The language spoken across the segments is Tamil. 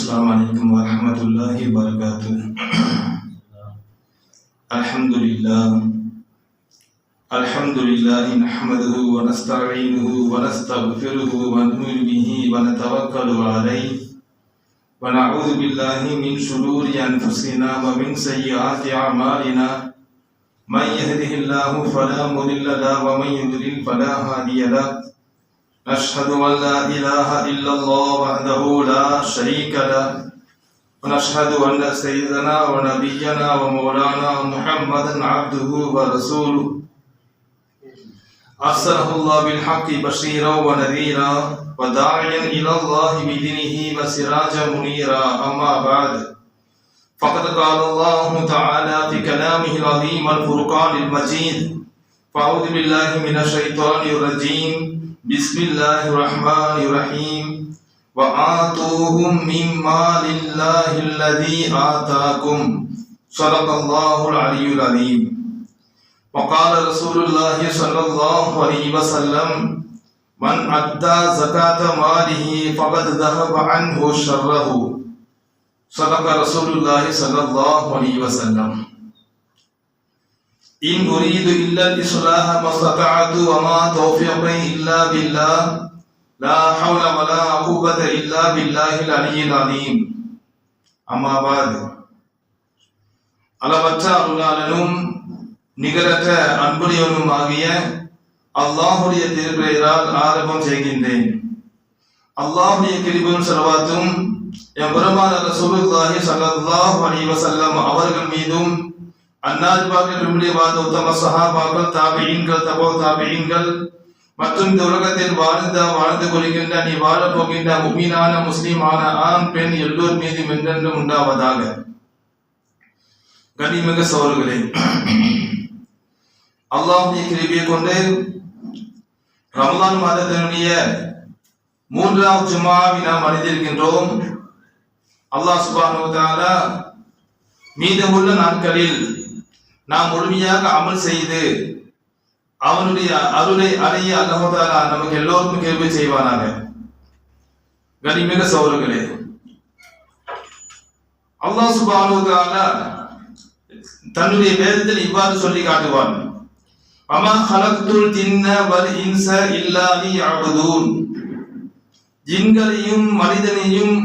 السلام عليكم ورحمة الله وبركاته. الحمد لله نحمده ونستعينه ونستغفره ونؤمن به ونتوكل عليه ونعوذ بالله من شرور أنفسنا ومن سيئات أعمالنا من يهده الله فلا مضل له ومن يضلل فلا هادي له. نشهد أن لا إله إلا الله وحده لا شريك له ونشهد أن سيدنا ونبينا ومولانا محمدا عبده ورسوله أرسله الله بالحق بشيرا ونذيرا وداعيا إلى الله بإذنه وسراجا منيرا. أما بعد فقد قال الله تعالى في كلامه العظيم الفرقان المجيد: فأعوذ بالله من الشيطان الرجيم. بسم الله الرحمن الرحيم. وآتوهم من مال الله الذي آتاكم. صدق الله العلي العظيم. وقال رسول الله صلى الله عليه وسلم: من أدى زكاة ماله فقد ذهب عنه شره. صدق رسول الله صلى الله عليه وسلم. إن أريد إلا الإصلاح ما استطعت وما توفيقي إلا بالله لا حول ولا قوة إلا بالله العلي العظيم. أما بعد அளவற்ற அருளாளனும் நிகரற்ற அன்புடையவனும் ஆகிய அல்லாஹுடைய திருப்பெயரால் ஆரம்பம் செய்கின்றேன். அல்லாஹுடைய கிருபையும் ஸலவாத்தும் எம் பெருமான் ரசூலுல்லாஹி ஸல்லல்லாஹு அலைஹி வஸல்லம் அவர்கள் மீதும் அன்னார்பாக்கள் உத்தம சஹாபாக்கள் தாபிஈன்கள் தபோ தாபிஈன்கள் மற்றும் இந்த உலகத்தில் வாழ்ந்து கொள்கின்ற நீ வாழப் போகின்ற முஃமினான முஸ்லிமான ஆண் பெண் எல்லோர் மீதும் என்றென்றும் உண்டாவதாக. கண்ணியமிக்க சகோதரர்களே, அல்லாஹ்வுடைய கிருபையை கொண்டு ரமலான் மாதத்தினுடைய 3வது ஜும்ஆவை நாம் அடைந்திருக்கின்றோம். அல்லாஹ் சுப்ஹானஹு வ தஆலா மீதமுள்ள நாட்களில் நாம் முழுமையாக அமல் செய்து அவனுடைய அருளை அடைய அல்லாஹ் தஆலா நமக்கு எல்லோருக்கும் கிருபை செய்வானாக. கண்ணியமிக்க சகோதரர்களே, அல்லாஹ் சுப்ஹானஹு வ தஆலா தன்னுடைய வேதத்தில் இவ்வாறு சொல்லி காட்டுவான்: வமா ஹலக்துல் ஜின்ன வல் இன்ஸ இல்லா லியஅபுதூன். ஜின்களையும் மனிதனையும்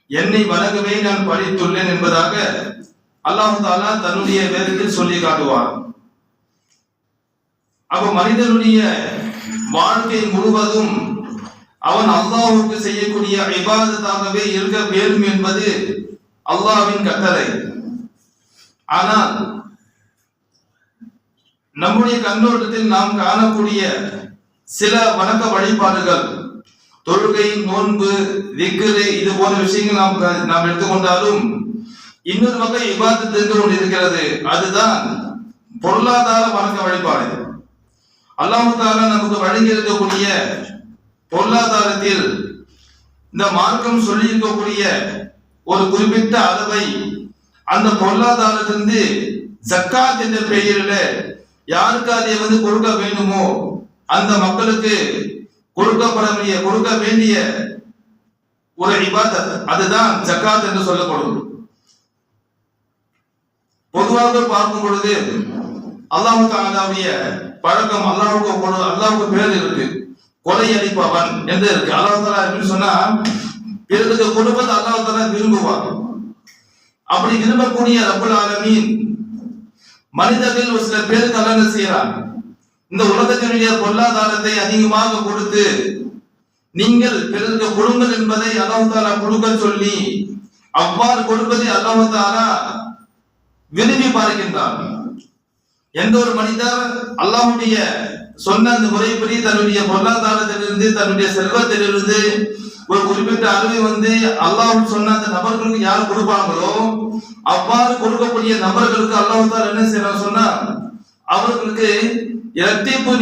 என்னை வணங்கவே நான் படைத்துள்ளேன் என்பதாக அல்லாஹ் தஆலா தன்னுடைய வேதத்தில் சொல்லி காட்டுவார். அப்ப மனிதனுடைய வாழ்க்கை முழுவதும் அவன் அல்லாஹ்வுக்கு செய்யக்கூடிய இபாதத்தாகவே இருக்க வேண்டும் என்பது அல்லாஹ்வின் கட்டளை. ஆனால் நம்முடைய கண்ணோட்டத்தில் நாம் காணக்கூடிய சில வணக்க வழிபாடுகள், தொழுகை, நோன்பு, திக்ரு, இது போன்ற விஷயங்கள் நாம் எடுத்துக்கொண்டாலும் இன்னொரு வகை இபாதத் என்று ஒன்று இருக்கிறது. அதுதான் பொருளாதார வணக்க வழிபாடு. அல்லாஹ் தஆலா நமக்கு வழங்கி இருக்கக்கூடிய பொருளாதாரத்தில் இந்த மார்க்கம் சொல்லி இருக்கக்கூடிய ஒரு குறிப்பிட்ட அளவை அந்த பொருளாதாரத்திலிருந்து ஜக்காத் என்ற பெயரில் யாருக்கு அதை கொடுக்க வேண்டுமோ அந்த மக்களுக்கு கொடுக்க வேண்டிய ஒரு இபாதத், அதுதான் ஜக்காத் என்று சொல்லப்படும். பொதுவாக பார்க்கும் பொழுது அல்லாஹ் தஆலாவுடைய பழக்கம், அல்லாஹ்வுக்கு பேர் இருக்கு, கொலை அளிப்பவன் என்று இருக்கு. அல்லாஹ் தஆலா எப்படி சொன்னா, பிறருக்கு கொடுப்பது அல்லாஹ் தஆலா விரும்புவார். அப்படி விரும்பக்கூடிய ரப்பல் ஆலமீன் மனிதர்கள் ஒரு சில பேருக்கு அல்லாஹ் செய்யறான், இந்த உலகத்தினுடைய பொருளாதாரத்தை அதிகமாக கொடுத்து நீங்கள் பிறருக்கு கொடுங்கள் என்பதை அல்லாஹ் தஆலா கொடுக்க சொல்லி அவ்வாறு கொடுப்பதை அல்லாஹ் தஆலா விரும்பி பார்க்கின்றான். எந்த ஒரு மனிதர் அல்லாஹ்வுடைய சொன்ன அந்த முறைப்படி தன்னுடைய பொருளாதாரத்திலிருந்து தன்னுடைய செல்வத்திலிருந்து ஒரு குறிப்பிட்ட அளவை அல்லாஹ் சொன்ன அந்த நபர்களுக்கு யார் கொடுப்பாங்களோ அவ்வாறு கொடுக்கக்கூடிய நபர்களுக்கு அல்லாஹ் தஆலா என்ன செய்யறான் சொன்னா, அவர்களுக்கு இரட்டிப்பு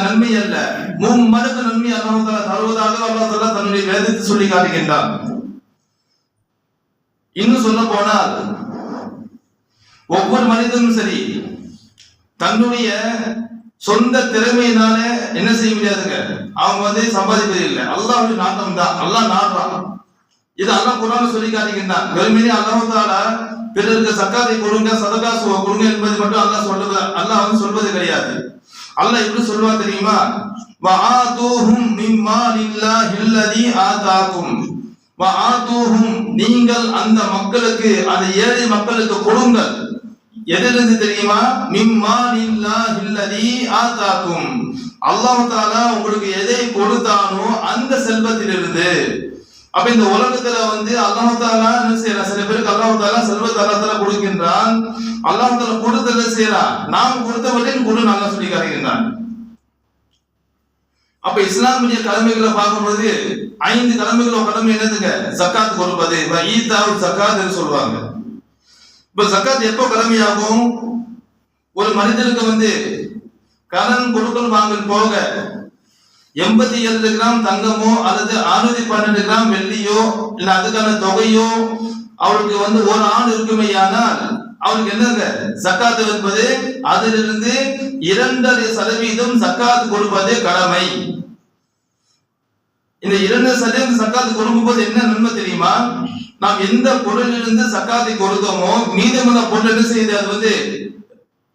நன்மை அல்ல, மும்மடங்கு நன்மை அல்லாஹ் தஆலா தருவதாக அல்லாஹ் தஆலா தன்னுடைய வேதத்தில் சொல்லி காட்டுகின்றான். இன்னும் சொல்ல போனால் ஒவ்வொரு மனிதனும் சரி தன்னுடைய சொந்த திறமையினால என்ன செய்ய முடியாதுங்க, அவங்க சம்பாதிப்பது இல்லை. அல்லாஹ்வுடைய நாட்டம் தான். அல்லாஹ் நாடுறான். இது அல்லாஹ் குர்ஆன்ல சொல்லி காட்டுகின்றான். வெறுமனே அல்லாஹ் தஆலா பிறருக்கு சக்காத்தை கொடுங்க, சதகா கொடுங்க என்பது மட்டும் அல்லாஹ் வந்து சொல்வது கிடையாது. அல்லாஹ் எப்படி சொல்லுவா தெரியுமா? வஆதுஹும் மிம்மாலில்லாஹி அல்லதி ஆதாகும். வஆதுஹும், நீங்கள் அந்த மக்களுக்கு, அந்த ஏழை மக்களுக்கு கொடுங்கள். எதிலிருந்து தெரியுமா? மிம்மாலில்லாஹி அல்லதி ஆதாகும். அல்லாஹ் தஆலா உங்களுக்கு எதை கொடுத்தானோ அந்த செல்வத்திலிருந்து. அப்ப இந்த உலகத்துல வந்து அல்லாஹ் தஆலா என்ன செய்யறான்? சில பேருக்கு அல்லாஹ் தஆலா செல்வத்தை அல்லாஹ் தஆலா கொடுக்கின்றான். அல்லாஹ் தஆலா கொடுத்ததை செய்யறான், நாம் கொடுத்தவற்றின் கொடு நல்லா சொல்லி காட்டுகின்றான். அப்ப இஸ்லாமிய கடமைகளை பார்க்கும்போது 5 கடமைகளோ கடமை என்னதுங்க? ஜக்காத் கொடுப்பது, ஈதாவுல் ஜக்காத் என்று சொல்லுவாங்க. இப்ப ஜக்காத் எப்போ கடமையாகும்? ஒரு மனிதனுக்கு வந்து கடன் கொடுக்கல் வாங்கல் போக 87 கிராம் தங்கமோ அல்லது 612 கிராம் வெள்ளியோ இல்ல அதுக்கான தொகையோ அவருக்கு வந்து ஒரு ஆண்டு இருக்குமேயானால் அவருக்கு என்னங்க ஜக்காத் என்பது அதிலிருந்து 2.5% ஜக்காத் கொடுப்பது கடமை. இந்த 2% ஜக்காத் கொடுக்கும்போது என்ன நன்மை தெரியுமா? நாம் எந்த பொருளிலிருந்து ஜக்காத்தை கொடுத்தோமோ மீதமுள்ள பொருள் என்ன செய்யுது? அது வந்து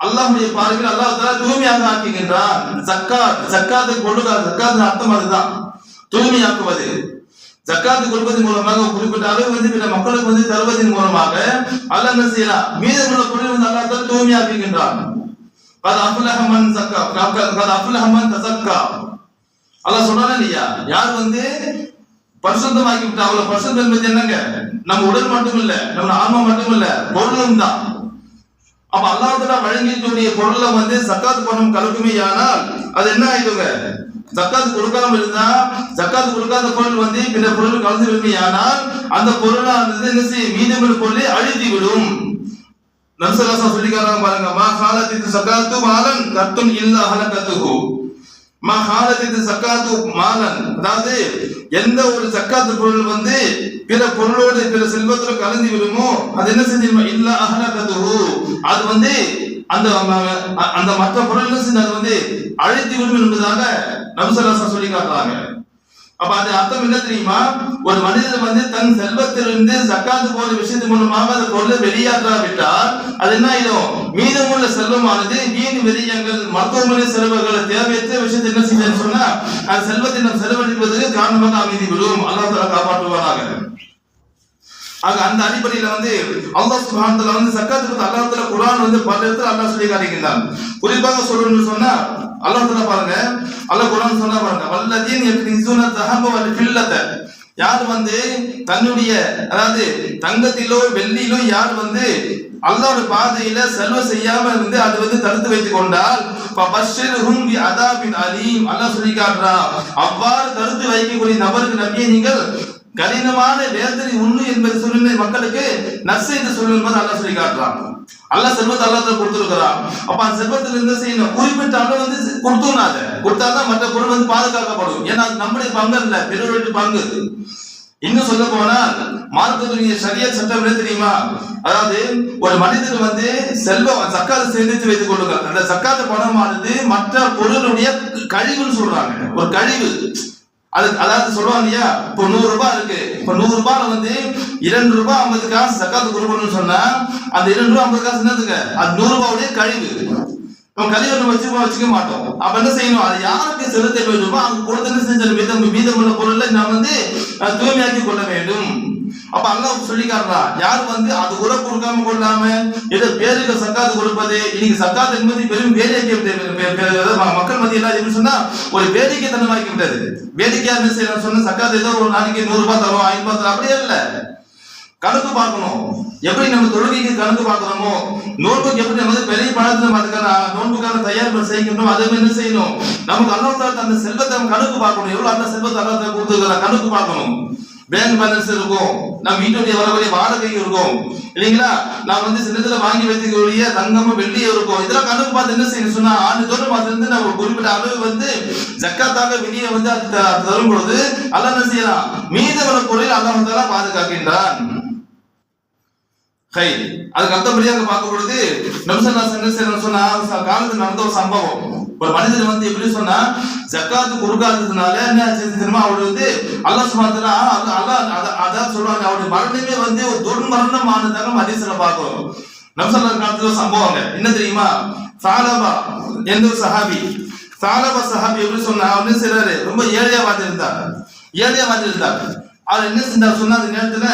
அல்லாஹ்வுடைய பார்வையில் அல்லாஹ் தஆலா தூய்மையாக ஆக்குகின்றான். ஜக்காத்தை கொடுக்க, ஜக்காத் அர்த்தம் அதுதான், தூய்மையாக்குவது. ஜக்காத்து கொடுப்பதன் மூலமாக குறிப்பிட்ட அளவு வந்து பிற மக்களுக்கு வந்து தருவதன் மூலமாக அல்லாஹ் என்ன செய்யலாம்? மீதமுள்ள பொருள் வந்து அல்லாஹ் தஆலா தூய்மையாக்குகின்றான். கத் அஃப்லஹ மன் ஸக்கா, கத் அஃப்லஹ மன் தஸக்கா. அல்லாஹ் சொன்னானே இல்லையா? யார் வந்து பரிசுத்தமாக்கி விட்டா, அவளை பரிசுத்தம் என்பது என்னங்க? நம்ம உடல் மட்டும் இல்ல, நம்ம ஆன்மா மட்டும் இல்ல, பொருளும் தான். அப்ப அல்லாஹ் தஆலா வழங்கிய பொருளை வந்து ஜக்காத் பணம் கலக்குமேயானால் அது என்ன ஆயிடுங்க? ஜக்காத் கொடுக்காம இருந்தா, ஜக்காத் கொடுக்காத பொருள் வந்து பிற பொருள் கலந்து விடுமையானால் அந்த பொருளானது என்ன செய்யும்? மீதமுள்ள பொருளை அழித்து விடும். நபி ஸல்லல்லாஹு அலைஹி வஸல்லம் சொல்லிக்கிறாங்க பாருங்க, மா ஹாலத்தித் ஸகாத்து மாலன் கத்துன் இல்லா ஹலகத்துஹு. மா ஹாலத்தித் ஸகாத்து மாலன், அதாவது எந்த ஒரு ஜக்காத் பொருள் வந்து பிற பொருளோடு பிற செல்வத்தோடு கலந்து விடுமோ அது என்ன செஞ்சிருமா? இல்லா அஹலகத்துஹு, அது வந்து அந்த மற்ற பொருள் அது வந்து அழித்து விடும் என்பதாக நபி ஸல்லல்லாஹு அலைஹி வஸல்லம் சொல்லி காட்டுறாங்க. அப்ப அது அர்த்தம் என்ன தெரியுமா? ஒரு மனிதன் வந்து தன் செல்வத்திலிருந்து ஜக்காத் போன்ற விஷயத்தின் மூலமாக அந்த பொருளை வெளியாற்றாவிட்டால் அது என்ன ஆயிடும்? மீதமுள்ள செல்வமானது வீண் விரயங்கள், மருத்துவமனை செலவுகள், தேவையற்ற விஷயத்தை என்ன செய்யணும்னு சொன்னா அந்த செல்வத்தை நாம் செலவழிப்பதற்கு காரணமாக அமைதி விடும். அல்லாஹ் தஆலா காப்பாற்றுவானாக. ஆக அந்த அடிப்படையில வந்து அல்லாஹ் சுப்ஹானஹு வ தஆலா வந்து ஜக்காத் பத்தி அல்லாஹ் தஆலா குர்ஆன் வந்து பல இடத்துல அல்லாஹ் சொல்லி காட்டுகிறான். குறிப்பாக சொல்லணும்னு சொன்னா அல்லாஹ் தஆலா பாருங்க, அல்லாஹ் குர்ஆன் சொன்னா பாருங்க, வல்லதீன் யக்னிஸூன தஹப வல் ஃபில்லத. யார் வந்து தன்னுடைய, அதாவது தங்கத்திலோ வெள்ளியிலோ யார் வந்து அல்லாஹ்வுடைய பாதையில செலவு செய்யாம இருந்து அது வந்து தடுத்து வைத்துக் கொண்டால் ஃபபஷ்ஷிர்ஹும் பிஅதாபின் அலீம். அல்லாஹ் சொல்லி காட்டுறான், அவ்வாறு தடுத்து வைக்கக்கூடிய நபருக்கு நபியே நீங்கள் கடினமான வேதனை உண்டு என்பது சொல்லுங்க, மக்களுக்கு நற்செய்தி சொல்லுங்க அல்லாஹ் சொல்லி காட்டுறான். அல்லாஹ் செல்வத்தை அல்லாஹ் கொடுத்துருக்கிறான். அப்ப அந்த செல்வத்தில் என்ன செய்யணும்? குறிப்பிட்ட அளவு வந்து கொடுத்தோம்னாத கொடுத்தாதான் மற்ற பொருள் வந்து பாதுகாக்கப்படும். ஏன்னா அது நம்முடைய பங்கு இல்ல, பிறருடைய பங்கு. இன்னும் சொல்ல போனால் மார்க்கத்துடைய ஷரியத் சட்டம் என்ன தெரியுமா? அதாவது ஒரு மனிதர் வந்து செல்வம் ஜக்காத்தை சேமித்து வைத்துக் கொள்ளுங்க. அந்த ஜக்காத் பணமானது மற்ற பொருளுடைய கழிவுன்னு சொல்றாங்க, ஒரு கழிவு. அது அதாவது சொல்லுவாங்க இல்லையா, இப்போ 100 ரூபாய் இருக்கு, இப்போ 100 ரூபாய் வந்து 2 ரூபாய் 50 காசு ஜக்காத்து கொடுக்கணும்னு சொன்னா அந்த 2 ரூபாய் 50 காசு என்னதுங்க? அது 100 ரூபாயுடைய கழிவு. நம்ம கழிவு வச்சுக்க மாட்டோம். அப்ப என்ன செய்யணும்? அது யாருக்கு செலுத்த வேண்டுமோ அவங்க கொடுத்து செஞ்ச மீதமுள்ள பொருளை நாம் வந்து தூய்மையாக்கி கொள்ள வேண்டும். அப்ப அல்லாஹ் சொல்லி காட்டுறான், யார் வந்து அது கூட கொடுக்காம கொள்ளாம ஏதோ பேருக்கு சக்காத்து கொடுப்பது. இன்னைக்கு சக்காத்து என்பது பெரும் வேடிக்கை, மக்கள் மத்தியில் எப்படி சொன்னா ஒரு வேடிக்கை தனமாக்கி விட்டது. வேடிக்கையா என்ன செய்யணும் சொன்ன சக்காத்து ஏதோ ஒரு நாளைக்கு 100 ரூபாய் தரும், 5 ரூபாய் தரும், அப்படியே இல்ல. கணக்கு பார்க்கணும். எப்படி நம்ம தொழுகைக்கு கணக்கு பார்க்கணுமோ, நோன்புக்கு எப்படி நம்ம பெரிய பணத்தை அதுக்கான நோன்புக்கான தயாரிப்பு செய்யணும், அதை என்ன செய்யணும்? நமக்கு அல்லாஹ் தஆலா அந்த செல்வத்தை கணக்கு பார்க்கணும். எவ்வளவு அந்த செல்வத்தை அல்லாஹ் தஆலா கொடுத்துருக்கிற கணக்கு பார்க்கணும். பேங்க் பேலன்ஸ் இருக்கும், நம்ம வீட்டுடைய வரக்கூடிய வாடகை இருக்கும் இல்லைங்களா, நான் வந்து சின்னத்துல வாங்கி வைத்துக்கூடிய தங்கமும் வெள்ளியும் இருக்கும். இதெல்லாம் கணக்கு பார்த்து என்ன செய்யணும் சொன்னா ஆண்டுதோறும் பார்த்து நம்ம ஒரு குறிப்பிட்ட அளவு வந்து ஜக்காத்தாக வெளியே வந்து தரும் பொழுது அல்லாஹ் என்ன செய்யலாம்? மீதமுள்ள பொருளில் அல்லாஹ் தஆலா பாதுகாக்கின்றான். அதுக்கு அடுத்தபடியாக பார்க்கும் பொழுது நபி ஸல்லல்லாஹு அலைஹி வஸல்லம் சொன்ன காலத்தில் நடந்த ஒரு சம்பவம். ஒரு மனிதன் வந்து எப்படி சொன்னா ஜக்காத்து கொடுக்காததுனால என்ன தெரியுமா, அவர் வந்து அல்லாஹ் சுப்ஹானஹு வ தஆலா அல்லாஹ் அதான் சொல்றாங்க, அவருடைய மரணமே வந்து ஒரு துர்மரணம் ஆனதாக ஹதீஸ்ல பார்க்கிறோம். நபி ஸல்லல்லாஹு அலைஹி வஸல்லம் சம்பவங்க என்ன தெரியுமா, சாலபா என்ற சஹாபி, சாலபா சஹாபி எப்படி சொன்னா, அவர் என்ன செய்றாரு, ரொம்ப ஏழையா வாழ்ந்திருந்தார். அவர் என்ன செஞ்சார் சொன்னா, அந்த நேரத்துல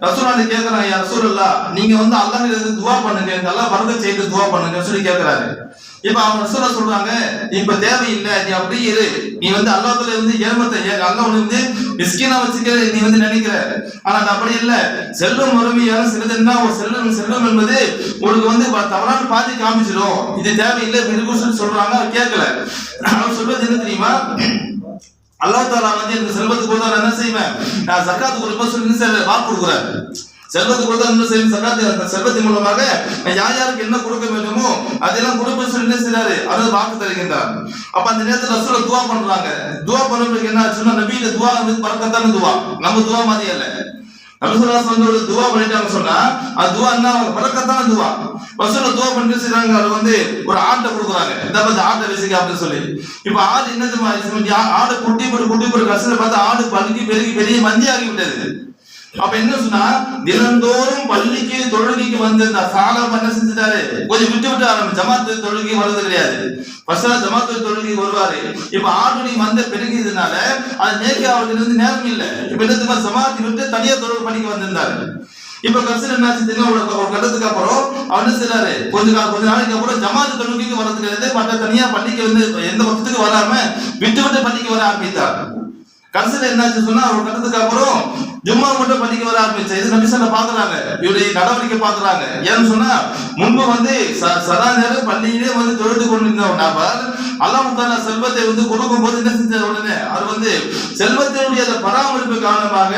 ரசூலுல்லாஹ் கேட்கறாங்க, யா ரசூலுல்லாஹ் நீங்க வந்து அல்லாஹ்விடம் துஆ பண்ணுங்க, எனக்கு அல்லாஹ் பரக்கத் செய்து துஆ பண்ணுங்க சொல்லி கேட்கறாரு. இப்ப அவங்க ரசூலுல்லாஹ் சொல்றாங்க, இப்ப தேவையில்லை, நீ அப்படி இரு, நீ வந்து அல்லாஹ்வுல வந்து ஏழ்மத்தை அல்லாஹ் வந்து மிஸ்கீனா வச்சுக்க நீ வந்து நினைக்கிற, ஆனா அது அப்படி இல்லை. செல்வம் வறுமையான சிலதுன்னா ஒரு செல்வம் என்பது உங்களுக்கு வந்து தவறான பாதி காமிச்சிடும், இது தேவையில்லை சொல்லி சொல்றாங்க. அவர் கேட்கல. அவர் சொல்றது என்ன தெரியுமா, அல்லாஹ் தஆலா வந்து இந்த செல்வத்துக்கு கொடுத்தா என்ன செய்வேன், நான் ஜக்காத் கொடுப்பேன் சொல்லி வாக்கு கொடுக்குறாரு. செல்வத்துக்கு கொடுத்தா என்ன செய்யும், ஜக்காத் செல்வத்தின் மூலமாக யார் யாருக்கு என்ன கொடுக்க வேண்டுமோ அதெல்லாம் கொடுப்பேன் சொல்லி என்ன செய்றாரு, அது வாக்கு தருகின்றார். அப்ப அந்த நேரத்துல ரசூலுல்லாஹ் துஆ பண்றாங்க. துஆ பண்ணும்போது என்ன ஆச்சுன்னா, நபியோட துஆ வந்து பரக்கத்தான துஆ, நம்ம துஆ மாதிரி இல்ல. நபி ஸல்லல்லாஹு அலைஹி வஸல்லம் துஆ பண்ணிட்டாங்க சொன்னா அது துஆ என்ன, பரக்கத்தான துஆ. ரசூலுல்லாஹ் துஆ பண்ணி செய்றாங்க, அது வந்து ஒரு ஆட்டை கொடுக்குறாங்க, இந்த மாதிரி ஆட்டை வச்சுக்க அப்படின்னு சொல்லி. இப்ப ஆடு என்ன தெரியுமா, ஆடு குட்டி போட்டு கடைசியில பார்த்தா ஆடு பல்கி பெருகி பெரிய மந்தி ஆகி விட்டது. அப்ப என்ன சொன்னா, தினந்தோறும் பள்ளிக்கு தொழுகைக்கு வந்து இந்த சாலபா என்ன செஞ்சுட்டாரு, கொஞ்சம் விட்டு ஆரம்பிச்சு ஜமாத்து தொழுகை வர்றது கிடையாது. ஃபர்ஸ்ட் ஜமாத்து தொழுகை வருவாரு. இப்ப ஆடுனி வந்து பெருகியதுனால அது மேய்க்க அவருக்கு இருந்து நேரம் இல்லை. இப்ப என்ன ஜமாத்தி விட்டு தனியா தொழுகை பண்ணிக்கு வந்திருந்தாரு. இப்ப கடைசியில் என்ன ஆச்சு, ஒரு கட்டத்துக்கு அப்புறம் அவர் என்ன செய்யறாரு, கொஞ்ச நாளைக்கு அப்புறம் ஜமாத்து தொழுகைக்கு வர்றது கிடையாது, மற்ற தனியா பள்ளிக்கு வந்து எந்த பக்கத்துக்கு வராம விட்டு பள்ளிக்கு வர ஆரம்பித்தார். கடைசியில் என்னாச்சு சொன்னா, ஒரு கட்டத்துக்கு அப்புறம் ஜும்மா மட்டும் பள்ளிக்கு வர ஆரம்பிச்சு. இது நபி ஸல்லல்லாஹு பாக்குறாங்க, இவருடைய நடவடிக்கை பாக்குறாங்க. ஏன்னு சொன்னா, முன்பு வந்து சதா நேரம் பள்ளியிலே வந்து தொழுது கொண்டிருந்த ஒரு நபர் அல்லாஹ் தஆலா செல்வத்தை வந்து கொடுக்கும் போது என்ன செஞ்ச உடனே அவர் வந்து செல்வத்தினுடைய பராமரிப்பு காரணமாக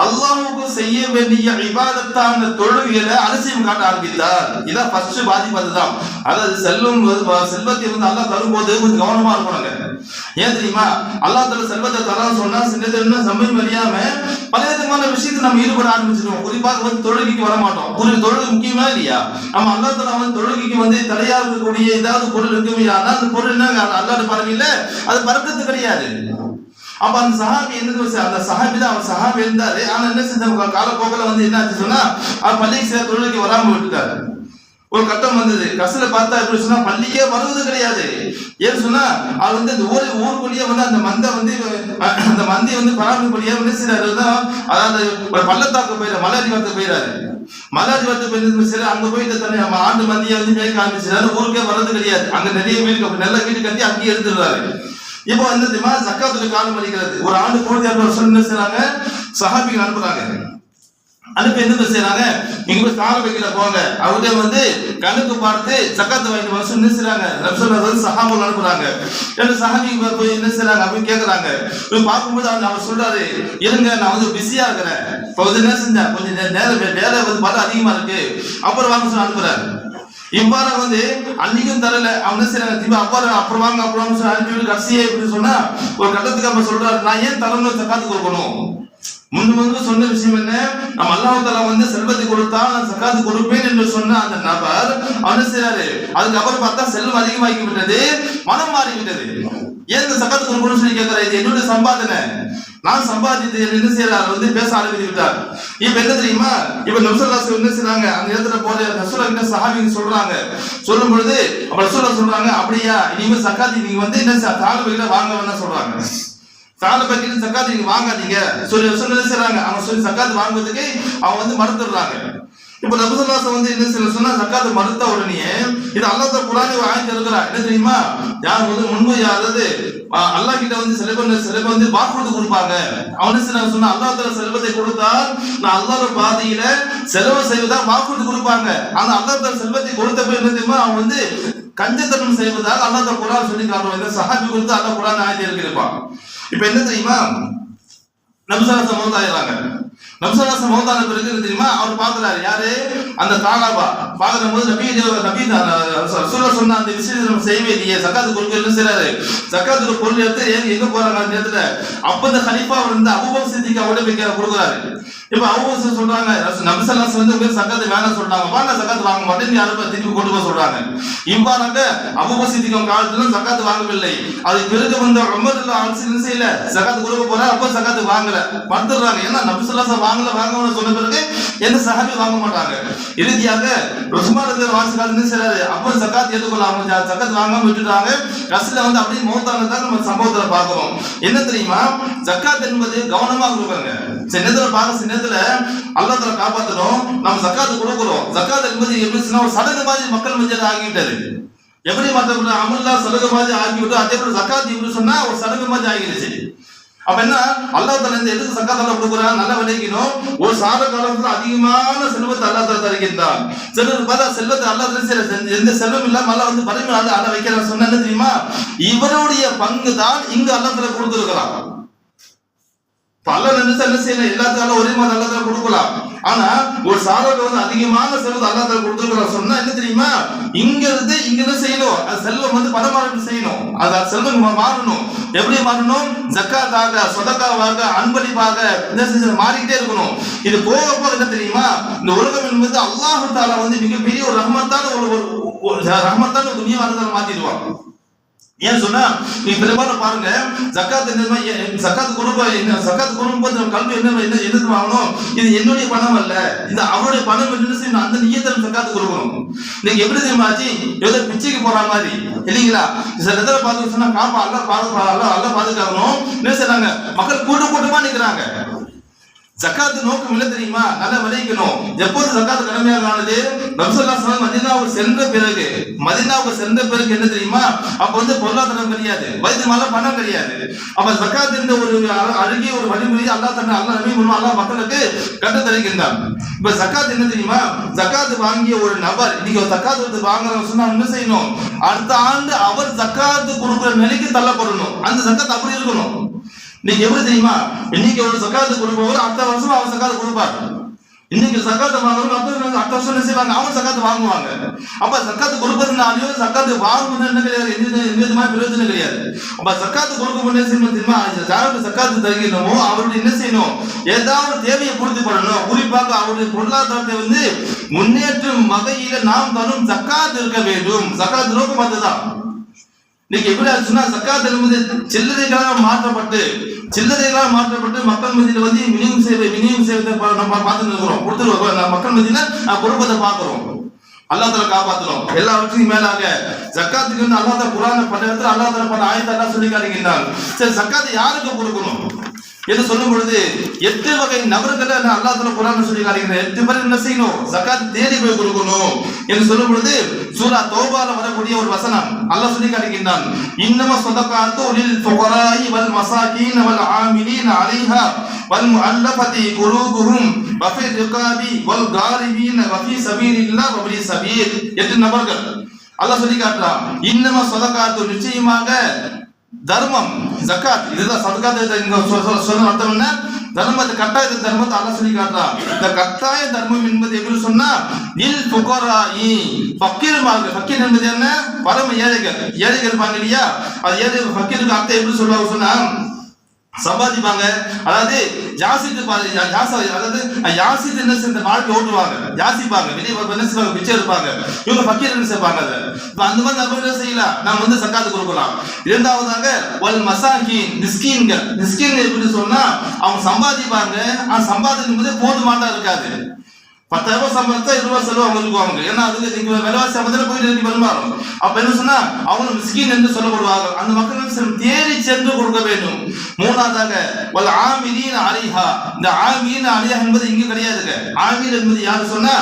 அல்லாஹ்வுக்கு செய்ய வேண்டிய இபாதத்தான தொழுகையில அலட்சியம் காட்ட ஆரம்பித்தார். இதான் ஃபர்ஸ்ட் பாதிப்பு. அதுதான், அதாவது செல்வத்தை வந்து அல்லாஹ் தரும்போது கொஞ்சம் கவனமா இருக்கணுங்க. ஏன் தெரியுமா, அல்லாஹ் தஆலா செல்வத்தை தரான்னு சொன்னா சின்னது சம்பளம் அறியாம பல விதமான விஷயத்தை நம்ம ஈடுபட ஆரம்பிச்சிருவோம். குறிப்பாக வந்து தொழுகைக்கு வர மாட்டோம். தொழுகை முக்கியமா இல்லையா, நம்ம அல்லாஹ் தஆலா வந்து தொழுகைக்கு வந்து தடையா இருக்கக்கூடிய ஏதாவது பொருள் இருக்குமே, ஆனால் அந்த பொருள் என்ன அல்லாஹ்வுடைய பார்வையில அது பரக்கத்து கிடையாது. அப்ப அந்த சஹாபி என்ன, அந்த சஹாபி தான், அவர் சஹாபி இருந்தாரு. ஆனா என்ன செஞ்ச காலப்போக்கில் வந்து என்ன ஆச்சு சொன்னா, அவர் பள்ளிக்கு தொழுகைக்கு வராம விட்டுட்டாரு. ஒரு கட்டம் வந்தது, கடைசியில பார்த்தா எப்படி சொன்னா பள்ளிக்கே வருவது கிடையாது. ஏன்னு சொன்னா அவர் வந்து இந்த ஊருக்குள்ளேயே வந்து அந்த மந்தை வந்து பராமரிப்படியே என்ன செய்யறாரு, அதாவது ஒரு பள்ளத்தாக்கு போயிடாரு, மலையடிவாரத்துக்கு போயிடாரு. மலையடிவாரத்துக்கு போய் சரி அங்க போயிட்டு தண்ணி ஆண்டு மந்தியை வந்து மேய்க்க ஆரம்பிச்சாரு. ஊருக்கே வர்றது கிடையாது. அங்க நிறைய வீடு நல்ல வீடு கட்டி அங்கேயே எடுத்துடுறாரு. இப்போ வந்து ஜக்காத்துக்கு காலம் அளிக்கிறது. ஒரு ஆண்டு போட்டு என்ன செய்யறாங்க, சஹாபிகள் அனுப்புறாங்க. அனுப்பி என்ன செய்யறாங்க, இங்க போய் சாலபைக்கில போங்க, அவரே வந்து கணக்கு பார்த்து ஜக்காத்து வாங்கிட்டு வர சொல்லி செய்றாங்க. நபி ஸல்லல்லாஹு அலைஹி சஹாபா அனுப்புறாங்க. ரெண்டு சஹாபிங்க போய் என்ன செய்றாங்க அப்படின்னு கேக்குறாங்க. போய் பார்க்கும்போது அவர் சொல்றாரு, இருங்க நான் வந்து பிஸியா இருக்கிறேன், இப்போ வந்து என்ன செஞ்சேன் கொஞ்சம் நேரம் வேலை வந்து பல அதிகமா இருக்கு, அப்புறம் வாங்க சொல்லி அனுப்புறாரு. இவ்வாறு வந்து அன்னைக்கும் தரல, அவங்க என்ன செய்யறாங்க, திரும்ப அப்புறம் வாங்க சொல்லி அனுப்பி கடைசியே எப்படி சொன்னா ஒரு கட்டத்துக்கு அப்ப சொல்றாரு, நான் ஏன் தரணும் ஜக்காத்து கொடுக்கணும். முன்பு சொன்ன விஷயம் என்ன, நம்ம அல்லாஹ் தஆலா வந்து செல்வத்தை கொடுத்தா நான் ஜக்காத்து கொடுப்பேன் என்று சொன்ன அந்த நபர் அவன் செய்றாரு. அதுக்கப்புறம் பார்த்தா செல்வம் அதிகமாகி விட்டது, மனம் மாறி விட்டது. ஏன் இந்த ஜக்காத்து கொடுக்கணும்னு சொல்லி கேட்கிறார். இது என்னுடைய சம்பாதனை, நான் சம்பாதித்து என்ன செய்யறாரு வந்து பேச ஆரம்பித்து விட்டார். இப்ப என்ன தெரியுமா, இப்ப நபி ஸல்லல்லாஹு அலைஹி வஸல்லம் என்ன செய்றாங்க, அந்த இடத்துல போற ரசூலுல்லாஹ் கிட்ட சஹாபிங்க சொல்றாங்க. சொல்லும் பொழுது அப்ப ரசூலுல்லாஹ் சொல்றாங்க, அப்படியா இனிமே ஜக்காத் நீங்க வந்து என்ன சாலபையில வாங்க வேணாம் சொல்றாங்க. சாலபையில ஜக்காத் நீங்க வாங்காதீங்க சொல்லி ரசூலுல்லாஹ் செய்றாங்க. அவங்க சொல்லி ஜக்காத் வாங்குறதுக்கு அவங்க வந்து மறுத்துறாங்க. இப்ப நபி ஸல்லல்லாஹு அலைஹி வஸல்லம் வந்து என்ன சொன்னா ஜக்காத் மறுத்த உடனே இது அல்லாஹ் தஆலா குர்ஆனில் ஆயத்து இருக்கிறார். என்ன தெரியுமா, யார் வந்து முன்பு யாராவது அல்லாஹ் கிட்ட வந்து செல்வம் வந்து வாக்குறுதி கொடுப்பாங்க. அவனு சொன்னா அல்லாஹ் தஆலா செல்வத்தை கொடுத்தால் நான் அல்லாஹ்வுடைய பாதையில செலவு செய்வதா வாக்குறுதி கொடுப்பாங்க. ஆனா அல்லாஹ் தஆலா செல்வத்தை கொடுத்த பிறகு என்ன தெரியுமா, அவன் வந்து கஞ்சத்தனம் செய்வதாக அல்லாஹ் தஆலா குர்ஆன் சொல்லி காட்டுவான். இந்த சஹாபி கொடுத்து அல்லாஹ் குர்ஆன் ஆயத்தை இறக்கிருப்பான். இப்ப என்ன தெரியுமா, நபி ஸல்லல்லாஹு அலைஹி வஸல்லம் ஆயிராங்க. நபி ஸல்லல்லாஹு அலைஹி வஸல்லம் பிறகு தெரியுமா அவர் பார்க்கறாரு யாரு அந்த தாலாபா பார்க்கும் போது நபி ரசூலுல்லாஹ் சொன்ன அந்த விஷயத்தை நம்ம செய்யவே இல்லையே ஜகாத் கொடுக்க என்ன செய்றாரு ஜகாத்துக்கு பொருள் எடுத்து எங்க போறாங்க அந்த நேரத்துல அப்ப இந்த கலீஃபா வந்து அபூபக்கர் சித்திக் அவரோட போய் கொடுக்குறாரு. இப்ப அபூபக்கர் சொல்றாங்க நபி ஸல்லல்லாஹு அலைஹி வஸல்லம் ஜகாத் வேணாம் சொல்றாங்க வாங்க ஜகாத் வாங்க மாட்டேன்னு யாரும் திருப்பி கொண்டு போக சொல்றாங்க. இவ்வாறாக அபூபக்கர் சித்திக் காலத்துல ஜகாத் வாங்கவில்லை. அது பிறகு வந்து உமர் ரலியல்லாஹு செய்யல ஜகாத் கொடுக்க போறாரு அப்ப ஜகாத் வாங்கல மறந்துடுறாங்க. ஏன்னா நபி ஸல்லல்லாஹு அலைஹி வஸல்லம் வாங்கணும்னு சொன்ன பிறகு எந்த சஹாபி வாங்க மாட்டாங்க. இறுதியாக உஸ்மான் ரலியல்லாஹு அன்ஹு செய்றாரு அப்ப ஜகாத் எடுக்கலாம் ஜகாத் வாங்காம விட்டுட்டாங்க. கடைசில வந்து அப்படியே மௌத்தானதா நம்ம சம்பவத்துல பார்க்கிறோம். என்ன தெரியுமா ஜகாத் என்பது கவனமா கொடுக்கறங்க. சின்னத்துல பார்க்க சின்னத்துல அல்லாஹ் தஆலா காப்பாத்தணும். நம்ம ஜகாத் கொடுக்கிறோம். ஜகாத் என்பது எப்படின்னா ஒரு சடங்கு மாதிரி மக்கள் மத்தியில ஆகிவிட்டது. எப்படி மற்ற அமல்லா சடங்கு மாதிரி ஆகிவிட்டு அதே போல ஜகாத் எப்படி சொன்னா ஒரு சடங்கு மாதிரி ஆகிடுச்சு. அப்ப என்ன அல்லாஹ் தஆலா இந்த எதுக்கு ஜகாத் அல்லாஹ் கொடுக்குறான் நல்லா விளைக்கணும். ஒரு சாத காலத்துல அதிகமான செல்வத்தை அல்லாஹ் தஆலா தருகின்றான். சிலர் பார்த்தா செல்வத்தை அல்லாஹ் தஆலா எந்த செல்வம் இல்லாம அல்லாஹ் வந்து வறுமை அல்லாஹ் வைக்கிறான் சொன்னா என்ன தெரியுமா இவருடைய பங்கு தான் இங்க அல்லாஹ் தஆலா கொடுத்திருக்கிறான். பல நினைச்சா என்ன செய்யலாம் எல்லாத்துக்கும் ஒரே மாதிரி அல்லாஹ் தஆலா கொடுக்கலாம். ஆனா ஒரு சாதக வந்து அதிகமான செல்வத்தை அல்லாஹ் தஆலா கொடுத்திருக்கிறான் சொன்னா என்ன தெரியுமா இங்க இருந்து செய்யணும். அது செல்வம் வந்து பணமாற்றம் செய்யணும். அது செல்வம் மாறணும். எப்படி மாறணும் ஜக்காத்தாக சதகாவாக அன்பளிப்பாக மாறிக்கிட்டே இருக்கணும். இது போக போக என்ன தெரியுமா இந்த உலகம் என்பது அல்லாஹ் தஆலா வந்து மிகப்பெரிய ஒரு ரஹ்மத்தான ஒரு ரஹ்மத்தான துனியாவை மாத்திடுவான். ஏன் சொன்னா நீ பெரும்பாலும் பாருங்க ஜகாத் ஜகாத் கொடுக்கும்போது நம்ம கல்வி என்ன வாங்கணும் இது என்னுடைய பணம் அல்ல இது அவருடைய பணம் என்று அந்த நியத்தில் ஜகாத் கொடுக்கணும். நீங்க எப்படி தெரியுமாச்சு ஏதோ பிச்சைக்கு போற மாதிரி இல்லைங்களா சில இடத்துல பார்த்து சொன்னா காப்பா அல்ல பாதுகாக்கணும் என்ன செய்றாங்க மக்கள் கூட்டமா நிக்கிறாங்க. ஜகாத் நோக்கம் என்ன தெரியுமா நல்லா விளைக்கணும். எப்போது ஜகாத் கடமையாக ஆனது நபி ஸல்லல்லாஹு அலைஹி வஸல்லம் மதீனாவுக்கு சென்ற பிறகு என்ன தெரியுமா அப்ப வந்து பொருளாதாரம் கிடையாது வைத்திய மால பணம் கிடையாது. அப்ப ஜகாத் என்ற ஒரு அழகிய ஒரு வழிமுறையை அல்லாஹ் தஆலா நபி மூலமா அல்லாஹ் மக்களுக்கு கற்றுத் தருகின்றான். இப்ப ஜகாத் என்ன தெரியுமா ஜகாத் வாங்கிய ஒரு நபர் இன்னைக்கு ஜகாத் வந்து வாங்குறவங்க சொன்னா என்ன செய்யணும் அடுத்த ஆண்டு அவர் ஜகாத் கொடுக்கிற நிலைக்கு தள்ளப்படணும். அந்த ஜகாத் அப்படி இருக்கணும். நீங்க எப்படி தெரியுமா இன்னைக்கு ஒரு ஜகாத் கொடுப்பவர் அடுத்த வருஷம் அவர் ஜகாத் கொடுப்பார். இன்னைக்கு ஜகாத் வாங்குறவங்க அடுத்த வருஷம் என்ன செய்வாங்க அவங்க ஜகாத் வாங்குவாங்க. அப்ப ஜகாத் கொடுப்பதுனாலயோ ஜகாத் வாங்குறது என்ன கிடையாது எந்த விதமான பிரயோஜனம் கிடையாது. அப்ப ஜகாத் கொடுக்க என்ன செய்யணும் தெரியுமா யாருக்கு ஜகாத் தருகிறோமோ அவருடைய என்ன செய்யணும் ஏதாவது தேவையை பூர்த்தி பண்ணணும். குறிப்பாக அவருடைய பொருளாதாரத்தை வந்து முன்னேற்றும் வகையில நாம் தரும் ஜகாத் இருக்க வேண்டும். ஜகாத் நோக்கம் அதுதான். இன்னைக்கு எப்படி சொன்னா ஜகாத் என்பது சில்லறைகளாக மாற்றப்பட்டு மக்கள் மத்தியில வந்து விநியோகம் செய்வதை நம்ம பார்த்துட்டு இருக்கிறோம். கொடுத்துருவோம் மக்கள் மத்தியில கொடுப்பதை பார்க்கிறோம். அல்லாஹ் தஆலா காப்பாற்றணும். எல்லாவற்றையும் மேலாக ஜகாத்துக்கு வந்து அல்லாஹ் தஆலா குர்ஆன்ல பல இடத்துல அல்லாஹ் தஆலா பல ஆயத்தை அல்லாஹ் சொல்லி காட்டுகின்றான். சரி ஜகாத் யாருக்கு கொடுக்கணும் என்று சொல்லும் பொழுது 8 வகை நபர்களை அல்லாஹ் தஆலா குர்ஆன்ல சொல்லி காட்டுகிறார். 8 பேர் என்ன செய்யணும் ஜகாத் தேடி போய் கொடுக்கணும் என்று சொல்லும் பொழுது சூரா தௌபால வரக்கூடிய ஒரு வசனம் அல்லாஹ் சொல்லி காட்டுகின்றான். இன்னமா ஸதகாத்து லில் ஃபுகராஇ வல் மசாகீன் வல் ஆமிலீன அலைஹா வல் முஅல்லஃபதி குலூபுஹும் வஃபி ரிகாபி வல் காரிபீன வஃபி சபீலில்லாஹ் வஃபி சபீல் 8 நபர்கள் அல்லாஹ் சொல்லி காட்டுறான். இன்னமா ஸதகாத்து நிச்சயமாக தர்மம் ஜகாத் இதுதான் சதகாத் சொல்ல அர்த்தம் என்ன தர்மத்தை கட்டாய தர்மத்தை அல்லாஹ் சொல்லி காட்டுறான். இந்த கட்டாய தர்மம் என்பது எப்படி சொன்னா இல் ஃபுகராஇ ஃபக்கீர் என்பது என்ன பரம ஏழைகள் இருப்பாங்க இல்லையா அது ஏழை ஃபக்கீருக்கு அர்த்தம் எப்படி சொல்லுவாங்க சொன்னா சம்பாதிப்பாங்க அதாவது யாசித் என்ன இந்த வாழ்க்கை ஓட்டுவாங்க யாசிப்பாங்க வெளியே என்ன செய்வாங்க பிச்சை எடுப்பாங்க இவங்க ஃபக்கீர் என்ன செய்வாங்க அந்த மாதிரி நம்ம என்ன செய்யலாம் நம்ம வந்து ஜகாத் கொடுக்கலாம். இரண்டாவதாக வல் மசாகீன் மிஸ்கீன்கள் எப்படி சொன்னா அவங்க சம்பாதிப்பாங்க ஆனா சம்பாதிக்கும் என்பது போதுமானதா இருக்காது. 10,000 சம்பளத்தை 20 செலவு அவங்களுக்கு வாங்க ஏன்னா அதுக்கு நீங்க விலைவாசி சம்பளத்துல போயிட்டு வருமானம் அப்ப என்ன சொன்னா அவங்க மிஸ்கீன் என்று சொல்லப்படுவாங்க. அந்த மக்கள் தேடி சென்று கொடுக்க வேண்டும். மூணாவதாக வல் ஆமிலீன அலைஹா இந்த ஆமீன அலைஹா என்பது இங்க கிடையாதுங்க. ஆமீல் என்பது யாரு சொன்னா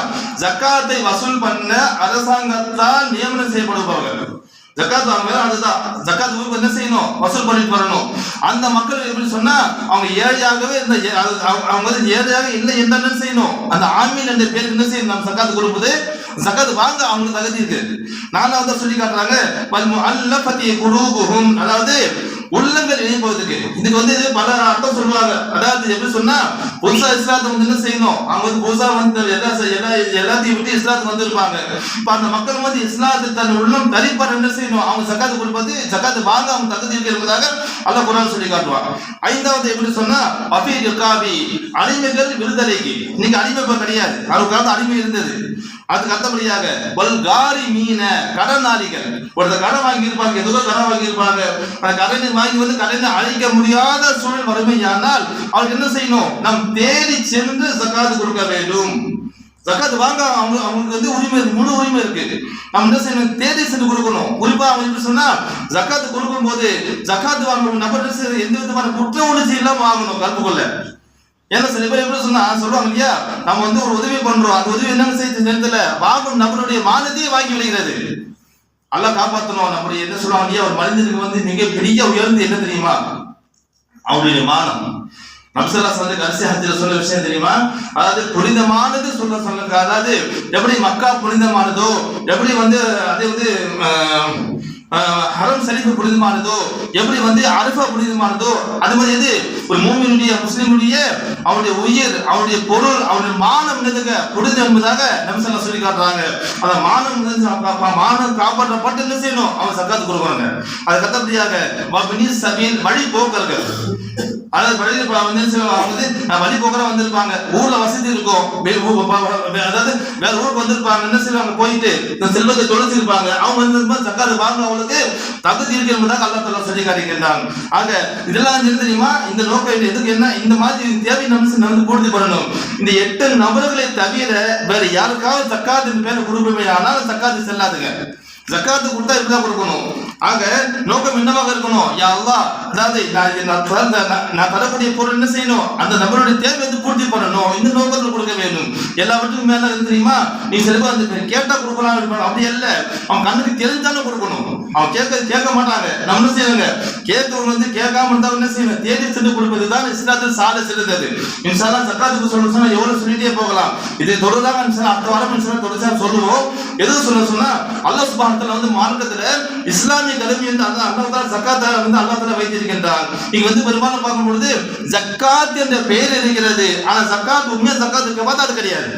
ஜகாத்தை வசூல் பண்ண அரசாங்கத்தால் நியமனம் செய்யப்படுபவர்கள். ஜகாத் வாங்குறது அதுதான் ஜகாத் என்ன செய்யணும் வசூல் பண்ணிட்டு வரணும். அந்த மக்கள் எப்படி சொன்னா அவங்க ஏழையாகவே அவங்க ஏழையாக இல்லை என்ன செய்யணும் அந்த ஆமீன் என்ற பேருக்கு என்ன செய்யணும் நம்ம ஜகாத் கொடுப்பது ஜகாத் வாங்க அவங்களுக்கு தகுதி இருக்கு. நாலாவது சொல்லி காட்டுறாங்க வல் முஅல்லஃபதி குலூபுஹும் அதாவது உள்ளங்கள் இணைப்பதற்கு. இதுக்கு வந்து பல அர்த்தம் சொல்லுவாங்க. அதாவது எப்படி சொன்னா, புதுசா இஸ்லாத்தை வந்து என்ன செய்யணும், அவங்க வந்து புதுசா வந்து எல்லாத்தையும் விட்டு இஸ்லாத்துக்கு வந்து இருப்பாங்க. இப்ப அந்த மக்கள் வந்து இஸ்லாத்தை தன் உள்ளம் தரிப்பார் என்ன செய்யணும், அவங்க சக்காத்து கொடுப்பது, சக்காத்து வாங்க அவங்க தகுதி என்பதாக அல்லாஹ் குர்ஆன் சொல்லி காட்டுவாங்க. ஐந்தாவது எப்படி சொன்னா, அபி ரிகாபி, அடிமைகள் விடுதலைக்கு. இன்னைக்கு அடிமை இப்ப கிடையாது, அவங்க காலத்து அடிமை இருந்தது. அதுக்கு அடுத்தபடியாக வல்காரி மீன, கடனாளிகள். ஒருத்தர் கடன் வாங்கி இருப்பாங்க, ஏதோ கடன் வாங்கி இருப்பாங்க, அந்த கடனை வாங்கி வந்து கடனை அழிக்க முடியாத சூழல் வறுமையானால் அவருக்கு என்ன செய்யணும், நாம் தேடி சென்று ஜகாத் கொடுக்க வேண்டும். ஜகாத் வாங்க அவங்களுக்கு வந்து உரிமை, முழு உரிமை இருக்கு. நம்ம என்ன செய்யணும், தேடி சென்று கொடுக்கணும். குறிப்பா அவங்க எப்படி சொன்னா, ஜகாத் கொடுக்கும் போது ஜகாத் வாங்கணும் நபர் எந்த விதமான குற்ற உணர்ச்சி இல்லாம வாங்கணும் கல்புக்குள்ள. ஏன்னா சில பேர் எப்படி சொன்னா சொல்லுவாங்க இல்லையா, நம்ம வந்து ஒரு உதவி பண்றோம், அந்த உதவி என்னன்னு செய்ய நேரத்துல வாங்கும் நபருடைய மானத்தையே வாங்கி விடுகிறது. அல்லாஹ் காப்பாற்றணும். நம்முடைய என்ன சொல்லுவாங்க இல்லையா, ஒரு மனிதனுக்கு வந்து மிகப்பெரிய உயர்ந்து என்ன தெரியுமா, அவருடைய மானம். நபிஸல்லல்லாஹு அலைஹி வஸல்லம் கடைசி ஹஜ்ஜில சொன்ன விஷயம் தெரியுமா, அதாவது புனிதமானது சொல்லுங்க. அதாவது எப்படி மக்கா புனிதமானதோ, எப்படி வந்து அதே வந்து ஹரம் ஷரீஃப் புனிதமானதோ, எப்படி வந்து அரஃபா புனிதமானதோ, அது மாதிரி எது ஒரு மூமினுடைய முஸ்லிமுடைய அவருடைய உயிர், அவருடைய பொருள், அவருடைய மானம் புனிதம் என்பதாக நபி ஸல்லல்லாஹு சொல்லி காட்டுறாங்க. அந்த மானம் காப்பாற்றப்பட்டு என்ன செய்யணும், அவன் சக்காத்து கொடுக்கறாங்க. அது கத்தபடியாக வபினி சபீல், வழி போக்கர்கள். அதாவது வழியில் வந்து வழி போக்கற வந்திருப்பாங்க, ஊர்ல வசதி இருக்கும், அதாவது வேற ஊருக்கு வந்திருப்பாங்க, என்ன செய்வாங்க, போயிட்டு இந்த செல்வத்தை தொலைச்சிருப்பாங்க. அவங்க வந்து சக்காத்து வாங்க அவங்களுக்கு தகுதி இருக்கு என்பதாக அல்லாஹ் தஆலா சொல்லி காட்டுகின்றாங்க. ஆக இதெல்லாம் என்ன தெரியுமா, இந்த நோக்கம் எதுக்கு, என்ன இந்த மாதிரி தேவை நம்ம வந்து பூர்த்தி பண்ணணும். இந்த 8 நபர்களை தவிர வேற யாருக்காவது சக்காத்தின் பேரை கொடுப்பமே ஆனால் சக்காத்து செல்லாதுங்க. ஜக்காத்து கொடுத்தா இப்படிதான் கொடுக்கணும். ஆக நோக்கம் என்னவாக இருக்கணும், யா அல்லாஹ், அதாவது நான் தரக்கூடிய பொருள் என்ன செய்யணும், அந்த நபருடைய தேவை வந்து பூர்த்தி பண்ணணும், இந்த நோக்கத்தில் கொடுக்க வேண்டும். எல்லாவற்றுக்கும் மேல இருந்து தெரியுமா, நீ சில பேர் வந்து கேட்டா கொடுக்கலாம், அப்படி அல்ல, அவன் கண்ணுக்கு தெரிஞ்சாலும் கொடுக்கணும். அவன் கேட்க மாட்டாங்க, நம்ம என்ன செய்யணுங்க, கேட்கவங்க வந்து கேட்காம இருந்தா என்ன செய்யணும், தேடி சென்று கொடுப்பதுதான் இஸ்லாத்தில் சாலை சிறந்தது. இன்ஷா அல்லாஹ் ஜக்காத்துக்கு சொன்னா எவ்வளவு சொல்லிட்டே போகலாம். இதை தொடர்ந்தாங்க அடுத்த வாரம் தொடர்ச்சியா சொல்லுவோம். எதுவும் சொன்னா அல்லாஹ் சுப்ஹானஹு வ தஆலா வந்து மார்க்கத்துல இஸ்லாமிய கல்வி என்று அல்லாஹ் தஆலா ஜக்காத்தை வந்து அல்லாஹ் தஆலா வைத்திருக்கின்றார். இங்க வந்து பெரும்பாலும் பார்க்கும்பொழுது ஜக்காத் என்ற பெயர் இருக்கிறது, ஆனா ஜக்காத் உண்மையா ஜக்காத் இருக்க பார்த்தா அது கிடையாது.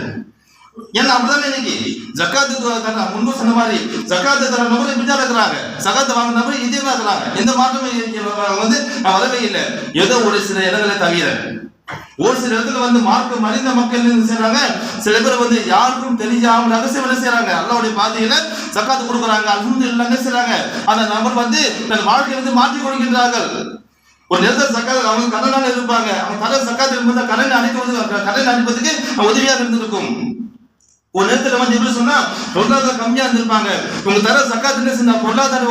ஏன்னா அப்படிதான் இன்னைக்கு ஜக்காத்து முன்பு சொன்ன மாதிரி ஜக்காத்து தர நபர் இப்படிதான் இருக்கிறாங்க, ஜக்காத்து வாங்க நபர் இதே தான் இருக்கிறாங்க. எந்த மாற்றமும் வந்து வரவே இல்லை. ஏதோ ஒரு சில இடங்களை தவிர ஒரு சில இடத்துல வந்து மார்க்கம் அறிந்த மக்கள் என்ன செய்யறாங்க, சில பேர் வந்து யாருக்கும் தெரியாமல் ரகசியம் என்ன செய்யறாங்க, அல்லாஹ்வுடைய பாதையில ஜக்காத்து கொடுக்குறாங்க. அல்ஹம்துலில்லாஹ் என்ன செய்யறாங்க, அந்த நபர் வந்து தன் வாழ்க்கையை வந்து மாற்றி கொடுக்கின்றார்கள். ஒரு நேரத்தில் ஜக்காத் அவங்க கடனால இருப்பாங்க, அவங்க தர ஜக்காத் என்பது கடனை அனுப்புவதற்கு உதவியாக இருந்திருக்கும். ஒரு நேரத்தில் வந்து எப்படி சொன்னா பொருளாதாரம் கம்மியா இருந்திருப்பாங்க, உங்க தர ஜக்காத் என்ன செஞ்சா பொருளாதார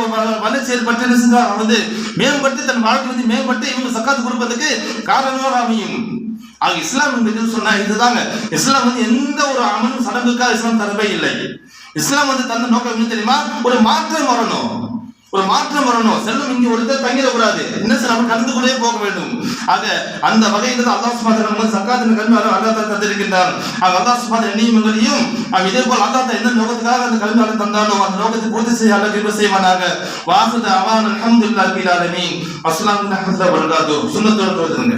வளர்ச்சி ஏற்பட்டு என்ன செஞ்சா வந்து மேம்பட்டு தன் வாழ்க்கை வந்து மேம்பட்டு இவங்க ஜக்காத் கொடுப்பதற்கு காரணமாக அமையும். ஆக இஸ்லாம் என்று சொன்னா இதுதாங்க. இஸ்லாம் வந்து எந்த ஒரு அமலும் சடங்குக்காக இஸ்லாம் தரவே இல்லை. இஸ்லாம் வந்து தந்த நோக்கம் என்ன தெரியுமா, ஒரு மாற்றம் வரணும், ஒரு மாற்றம் வரணும். செல்வம் இங்கே ஒருத்தர் தங்கிடக்கூடாது, என்ன சார் நம்ம கடந்து கொண்டே போக வேண்டும். ஆக அந்த வகையில் அல்லாஹ் சுப்ஹானஹு வ தஆலா சக்காத்தின் கல்வி அல்லாஹ் தந்திருக்கின்றார். ஆக அல்லாஹ் சுப்ஹானஹு என்னையும் உங்களையும் இதே போல் அல்லாஹ் எந்த நோக்கத்துக்காக அந்த கல்வி தந்தானோ அந்த நோக்கத்தை பூர்த்தி செய்ய அல்லாஹ் கிருபை செய்வானாக. வாஹிரு தஅவானா அல்ஹம்துலில்லாஹி ரப்பில் ஆலமீன். அஸ்ஸலாமு அலைக்கும் வரஹ்மத்துல்லாஹி வ பரகாத்துஹு. சுன்னத்தோட தொழுதுங்க.